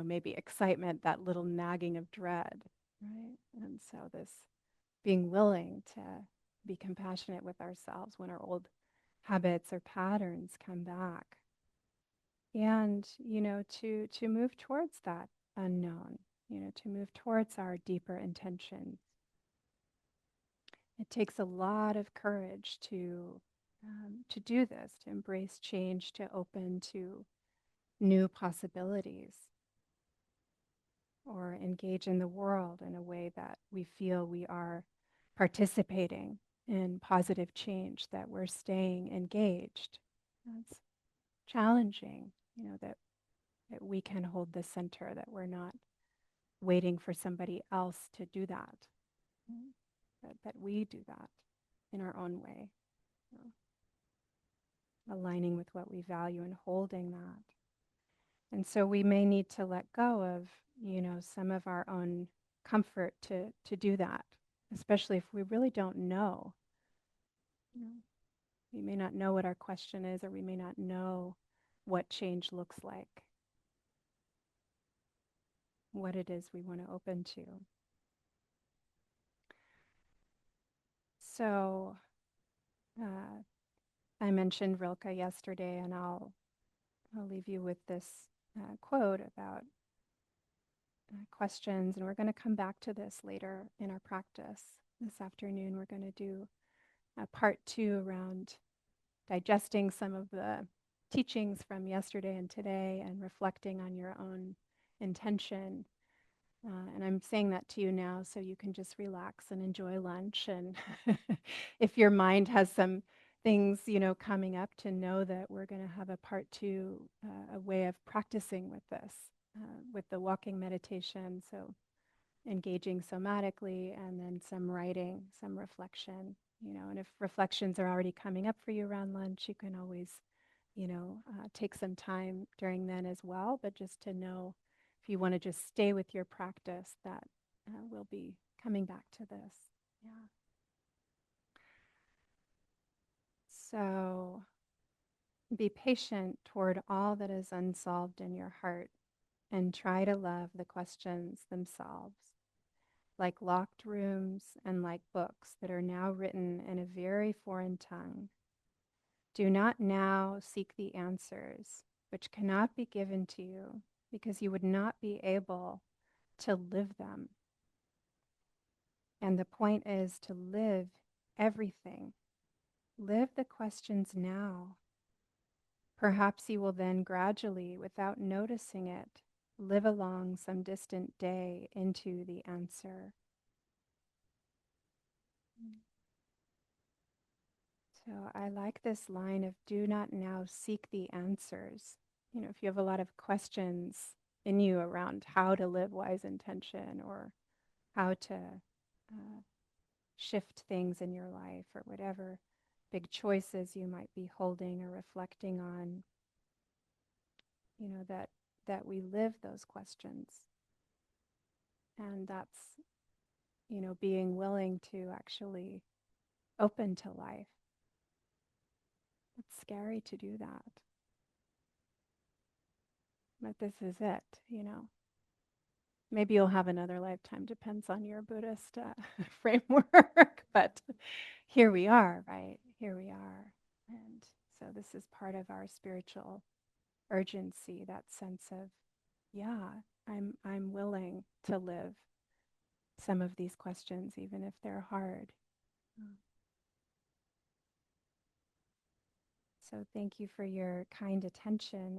maybe excitement, that little nagging of dread, right? And so this being willing to be compassionate with ourselves when our old habits or patterns come back. And, to move towards that unknown, to move towards our deeper intentions. It takes a lot of courage to do this, to embrace change, to open to new possibilities, or engage in the world in a way that we feel we are participating in positive change, that we're staying engaged. It's challenging, that we can hold the center, that we're not waiting for somebody else to do that, mm, that we do that in our own way, you aligning with what we value and holding that. And so we may need to let go of, some of our own comfort to do that, especially if we really don't know. You know, we may not know what our question is, or we may not know what change looks like, what it is we want to open to. So I mentioned Rilke yesterday, and I'll leave you with this quote about questions, and we're going to come back to this later in our practice. This afternoon, we're going to do part 2 around digesting some of the teachings from yesterday and today and reflecting on your own intention. And I'm saying that to you now so you can just relax and enjoy lunch. And if your mind has some things, coming up, to know that we're going to have a part 2, a way of practicing with this, with the walking meditation. So engaging somatically, and then some writing, some reflection, and if reflections are already coming up for you around lunch, you can always, take some time during then as well. But just to know, if you want to just stay with your practice, that we'll be coming back to this. Yeah. So be patient toward all that is unsolved in your heart, and try to love the questions themselves, like locked rooms and like books that are now written in a very foreign tongue. Do not now seek the answers, which cannot be given to you, because you would not be able to live them. And the point is to live everything. Live the questions now. Perhaps you will then gradually, without noticing it, live along some distant day into the answer. So I like this line of do not now seek the answers. If you have a lot of questions in you around how to live wise intention, or how to shift things in your life, or whatever big choices you might be holding or reflecting on, that we live those questions. And that's, being willing to actually open to life. It's scary to do that. But this is it, Maybe you'll have another lifetime, depends on your Buddhist framework. But here we are, right? Here we are. And so this is part of our spiritual urgency, that sense of, yeah, I'm willing to live some of these questions, even if they're hard. So thank you for your kind attention.